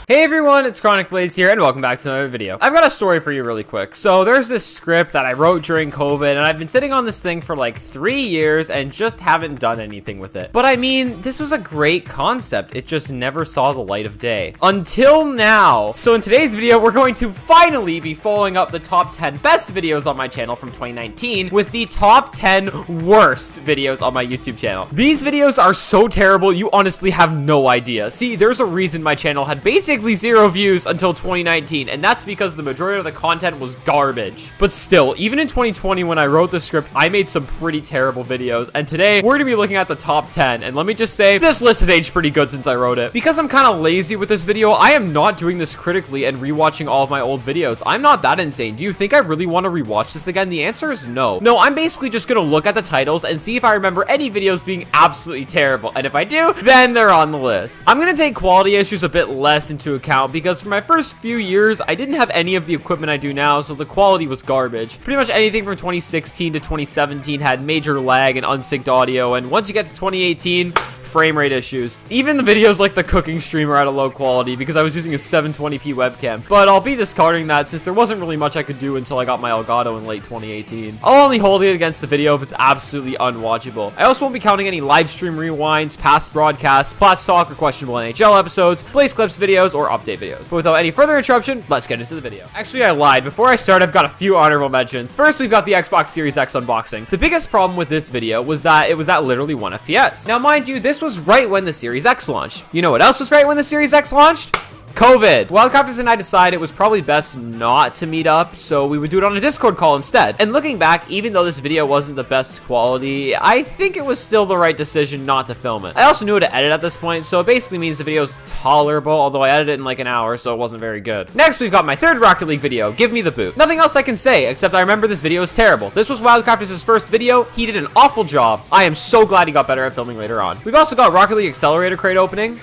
Hey everyone, it's Chronic Blaze here, and welcome back to another video. I've got a story for you really quick. So there's this script that I wrote during COVID, and I've been sitting on this thing for like 3 years and just haven't done anything with it. But I mean, this was a great concept. It just never saw the light of day. Until now. So in today's video, we're going to finally be following up the top 10 best videos on my channel from 2019 with the top 10 worst videos on my YouTube channel. These videos are so terrible, you honestly have no idea. See, there's a reason my channel had basically 0 views until 2019, and that's because the majority of the content was garbage. But still, even in 2020 when I wrote the script, I made some pretty terrible videos, and today we're gonna be looking at the top 10, and let me just say, this list has aged pretty good since I wrote it. Because I'm kind of lazy with this video, I am not doing this critically and rewatching all of my old videos. I'm not that insane. Do you think I really want to rewatch this again? The answer is no. No, I'm basically just gonna look at the titles and see if I remember any videos being absolutely terrible, and if I do, then they're on the list. I'm gonna take quality issues a bit less into account because for my first few years, I didn't have any of the equipment I do now, so the quality was garbage. Pretty much anything from 2016 to 2017 had major lag and unsynced audio, and once you get to 2018, frame rate issues. Even the videos like the cooking stream are at a low quality because I was using a 720p webcam. But I'll be discarding that since there wasn't really much I could do until I got my Elgato in late 2018. I'll only hold it against the video if it's absolutely unwatchable. I also won't be counting any live stream rewinds, past broadcasts, Platts Talk, or questionable NHL episodes, Blaze Clips videos, or update videos. But without any further interruption, let's get into the video. Actually, I lied. Before I start, I've got a few honorable mentions. First, we've got the Xbox Series X unboxing. The biggest problem with this video was that it was at literally 1 FPS. Now, mind you, this was right when the Series X launched. You know what else was right when the Series X launched? COVID. Wildcrafters and I decided it was probably best not to meet up, so we would do it on a Discord call instead. And looking back, even though this video wasn't the best quality, I think it was still the right decision not to film it. I also knew how to edit at this point, so it basically means the video's tolerable, although I edited it in like an hour, so it wasn't very good. Next, we've got my third Rocket League video, Give Me the Boot. Nothing else I can say, except I remember this video is terrible. This was Wildcrafters' first video. He did an awful job. I am so glad he got better at filming later on. We've also got Rocket League Accelerator crate opening.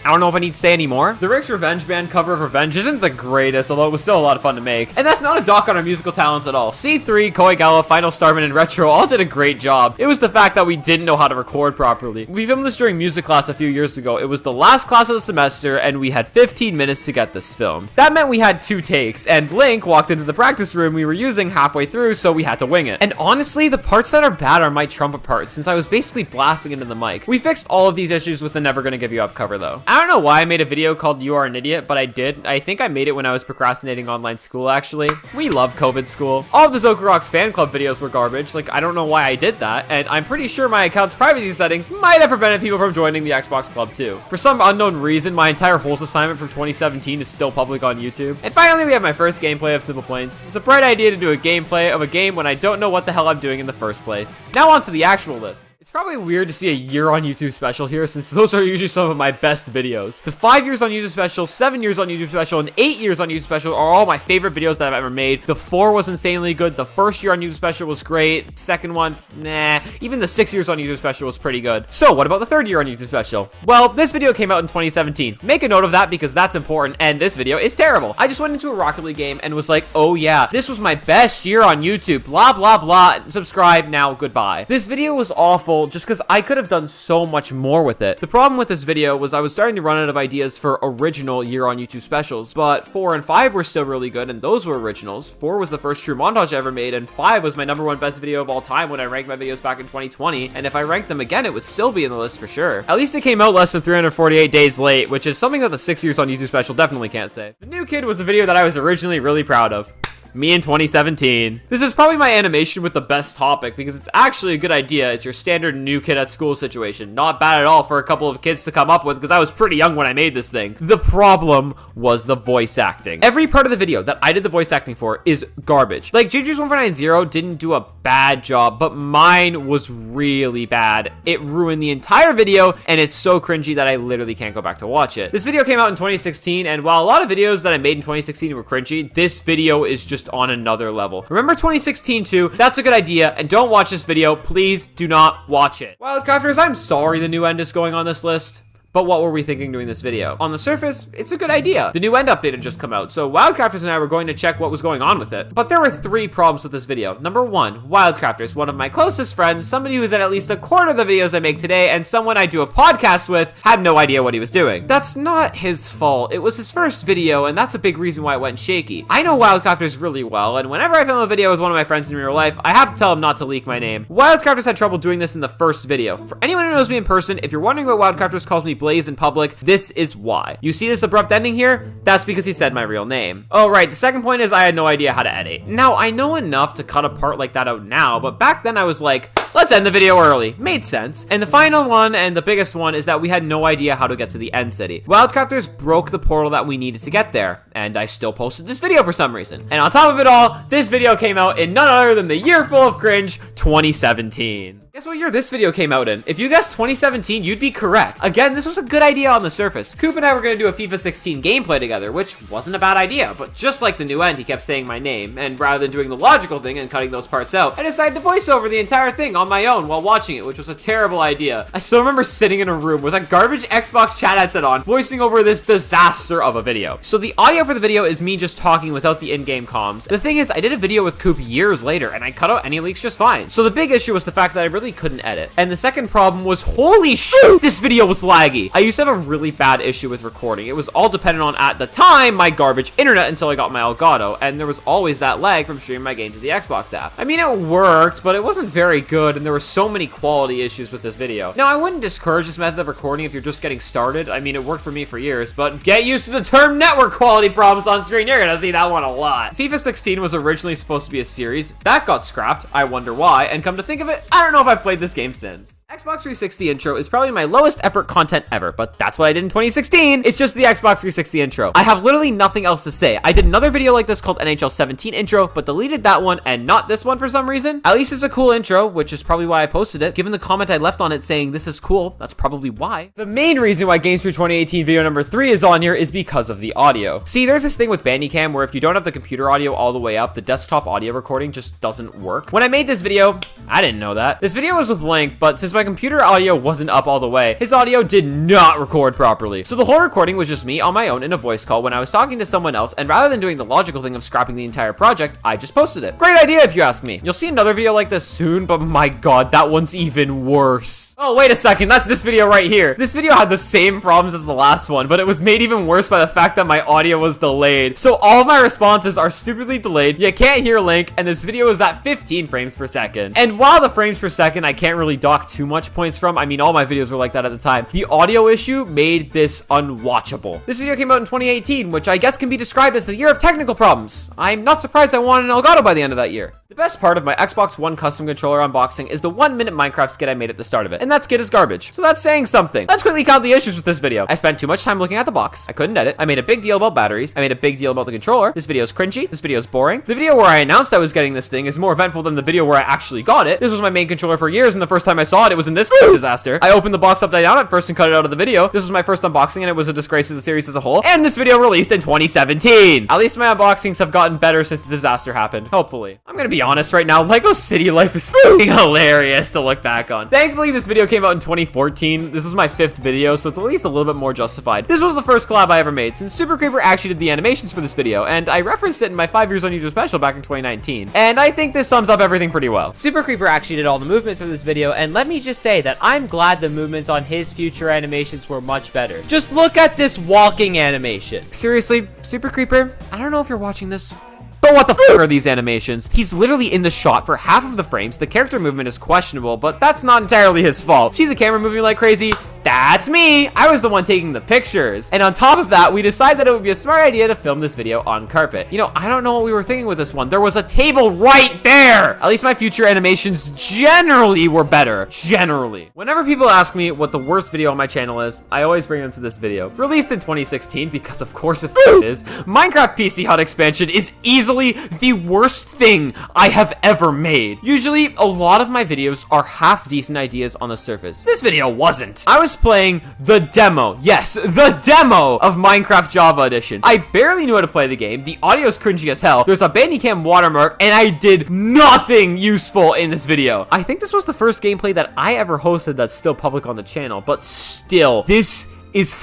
I don't know if I need to say any more. The Rick's Revenge Band cover of Revenge isn't the greatest, although it was still a lot of fun to make. And that's not a dock on our musical talents at all. C3, Koigala, Final Starman, and Retro all did a great job. It was the fact that we didn't know how to record properly. We filmed this during music class a few years ago. It was the last class of the semester, and we had 15 minutes to get this filmed. That meant we had 2 takes, and Link walked into the practice room we were using halfway through, so we had to wing it. And honestly, the parts that are bad are my trumpet parts, since I was basically blasting into the mic. We fixed all of these issues with the Never Gonna Give You Up cover, though. I don't know why I made a video called You Are an Idiot, but I did. I think I made it when I was procrastinating online school, actually. We love COVID school. All of the Zokarok's fan club videos were garbage. Like, I don't know why I did that, and I'm pretty sure my account's privacy settings might have prevented people from joining the Xbox Club, too. For some unknown reason, my entire Holes assignment from 2017 is still public on YouTube. And finally, we have my first gameplay of Simple Planes. It's a bright idea to do a gameplay of a game when I don't know what the hell I'm doing in the first place. Now on to the actual list. It's probably weird to see a year on YouTube special here, since those are usually some of my best videos. The 5 years on YouTube special, 7 years on YouTube special, and 8 years on YouTube special are all my favorite videos that I've ever made. The 4 was insanely good. The first year on YouTube special was great. Second one, nah. Even the 6 years on YouTube special was pretty good. So what about the 3rd year on YouTube special? Well, this video came out in 2017. Make a note of that because that's important, and this video is terrible. I just went into a Rocket League game and was like, oh yeah, this was my best year on YouTube, blah, blah, blah. Subscribe now, goodbye. This video was awful just because I could have done so much more with it. The problem with this video was I was starting to run out of ideas for original year on YouTube specials, but 4 and 5 were still really good, and those were originals. 4 was the first true montage I ever made, and 5 was my #1 best video of all time when I ranked my videos back in 2020, and if I ranked them again, it would still be in the list for sure. At least it came out less than 348 days late, which is something that the 6 years on YouTube special definitely can't say. The New Kid was a video that I was originally really proud of. Me in 2017. This is probably my animation with the best topic because it's actually a good idea. It's your standard new kid at school situation. Not bad at all for a couple of kids to come up with because I was pretty young when I made this thing. The problem was the voice acting. Every part of the video that I did the voice acting for is garbage. Like, JJ's1490 didn't do a bad job, but mine was really bad. It ruined the entire video, and it's so cringy that I literally can't go back to watch it. This video came out in 2016, and while a lot of videos that I made in 2016 were cringy, this video is just on another level. Remember 2016 too? That's a good idea, and don't watch this video. Please do not watch it. Wildcrafters, I'm sorry the new end is going on this list, But what were we thinking doing this video? On the surface, it's a good idea. The new end update had just come out, so Wildcrafters and I were going to check what was going on with it. But there were 3 problems with this video. Number 1, Wildcrafters, one of my closest friends, somebody who's in at least a quarter of the videos I make today, and someone I do a podcast with, had no idea what he was doing. That's not his fault. It was his first video, and that's a big reason why it went shaky. I know Wildcrafters really well, and whenever I film a video with one of my friends in real life, I have to tell him not to leak my name. Wildcrafters had trouble doing this in the first video. For anyone who knows me in person, if you're wondering why Wildcrafters calls me Blaze in public, this is why. You see this abrupt ending here? That's because he said my real name. Oh, right. The second point is I had no idea how to edit. Now, I know enough to cut a part like that out now, but back then I was like, let's end the video early. Made sense. And the final one, and the biggest one, is that we had no idea how to get to the end city. Wildcrafters broke the portal that we needed to get there, and I still posted this video for some reason. And on top of it all, this video came out in none other than the year full of cringe, 2017. Guess what year this video came out in? If you guessed 2017, you'd be correct. Again, this was a good idea on the surface. Coop and I were going to do a FIFA 16 gameplay together, which wasn't a bad idea, but just like the new end, he kept saying my name, and rather than doing the logical thing and cutting those parts out, I decided to voice over the entire thing on my own while watching it, which was a terrible idea. I still remember sitting in a room with a garbage Xbox chat headset on, voicing over this disaster of a video. So the audio for the video is me just talking without the in-game comms. The thing is, I did a video with Coop years later, and I cut out any leaks just fine. So the big issue was the fact that I really couldn't edit. And the second problem was, holy shit, this video was laggy. I used to have a really bad issue with recording. It was all dependent on, at the time, my garbage internet until I got my Elgato, and there was always that lag from streaming my game to the Xbox app. I mean, it worked, but it wasn't very good, and there were so many quality issues with this video. Now, I wouldn't discourage this method of recording if you're just getting started. I mean, it worked for me for years, but get used to the term network quality problems on screen. You're gonna see that one a lot. FIFA 16 was originally supposed to be a series. That got scrapped. I wonder why, and come to think of it, I don't know if I've played this game since. Xbox 360 intro is probably my lowest effort content ever, but that's what I did in 2016. It's just the Xbox 360 intro. I have literally nothing else to say. I did another video like this called NHL 17 intro, but deleted that one and not this one for some reason. At least it's a cool intro, which is probably why I posted it. Given the comment I left on it saying this is cool, that's probably why. The main reason why Games Through 2018 video number 3 is on here is because of the audio. See, there's this thing with Bandicam where if you don't have the computer audio all the way up, the desktop audio recording just doesn't work. When I made this video, I didn't know that. This video was with Link, but since my computer audio wasn't up all the way, his audio did not record properly. So the whole recording was just me on my own in a voice call when I was talking to someone else, and rather than doing the logical thing of scrapping the entire project, I just posted it. Great idea if you ask me. You'll see another video like this soon, but my god, that one's even worse. Oh, wait a second, that's this video right here. This video had the same problems as the last one, but it was made even worse by the fact that my audio was delayed. So all of my responses are stupidly delayed, you can't hear Link, and this video is at 15 frames per second. And while the frames per second I can't really dock too much points from, I mean, all my videos were like that at the time, the audio issue made this unwatchable. This video came out in 2018, which I guess can be described as the year of technical problems. I'm not surprised I wanted an Elgato by the end of that year. The best part of my Xbox One custom controller unboxing is the 1-minute Minecraft skit I made at the start of it, and that skit is garbage. So that's saying something. Let's quickly count the issues with this video. I spent too much time looking at the box. I couldn't edit. I made a big deal about batteries. I made a big deal about the controller. This video is cringy. This video is boring. The video where I announced I was getting this thing is more eventful than the video where I actually got it. This was my main controller for years, and the first time I saw it, it was in this disaster. I opened the box upside down at first and cut it out of the video. This was my first unboxing, and it was a disgrace to the series as a whole. And this video released in 2017. At least my unboxings have gotten better since the disaster happened. Hopefully. I'm gonna be honest right now. Lego City Life is fucking hilarious to look back on. Thankfully, this video came out in 2014. This is my 5th video, so it's at least a little bit more justified. This was the first collab I ever made, since Super Creeper actually did the animations for this video, and I referenced it in my 5 years on YouTube special back in 2019. And I think this sums up everything pretty well. Super Creeper actually did all the movements for this video, and let me just say that I'm glad the movements on his future animations were much better. Just look at this walking animation. Seriously, Super Creeper, I don't know if you're watching this, but what the f are these animations? He's literally in the shot for half of the frames. The character movement is questionable, but that's not entirely his fault. See the camera moving like crazy? That's me. I was the one taking the pictures. And on top of that, we decided that it would be a smart idea to film this video on carpet. You know, I don't know what we were thinking with this one. There was a table right there. At least my future animations generally were better. Generally. Whenever people ask me what the worst video on my channel is, I always bring them to this video. Released in 2016, because of course it is. Minecraft PC HUD expansion is easily the worst thing I have ever made. Usually, a lot of my videos are half decent ideas on the surface. This video wasn't. I was playing the demo. Yes, the demo of Minecraft Java Edition. I barely knew how to play the game. The audio is cringy as hell. There's a Bandicam watermark, and I did nothing useful in this video. I think this was the first gameplay that I ever hosted that's still public on the channel, but still, this is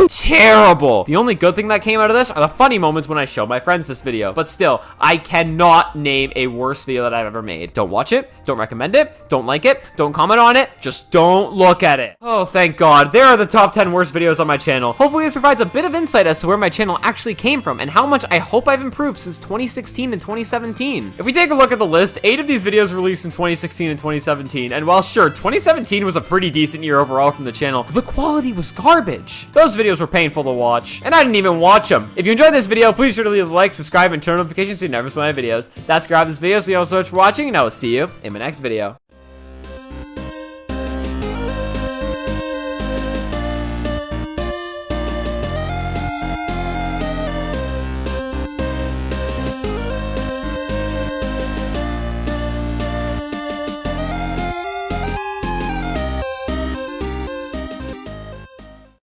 terrible. The only good thing that came out of this are the funny moments when I show my friends this video. But still, I cannot name a worse video that I've ever made. Don't watch it. Don't recommend it. Don't like it. Don't comment on it. Just don't look at it. Oh, thank God. There are the top 10 worst videos on my channel. Hopefully this provides a bit of insight as to where my channel actually came from and how much I hope I've improved since 2016 and 2017. If we take a look at the list, 8 of these videos were released in 2016 and 2017. And while sure, 2017 was a pretty decent year overall from the channel, the quality was garbage. Those videos were painful to watch, and I didn't even watch them. If you enjoyed this video, please be sure to leave a like, subscribe, and turn on notifications so you never miss my videos. That's grab this video, so you all so much for watching, and I will see you in my next video.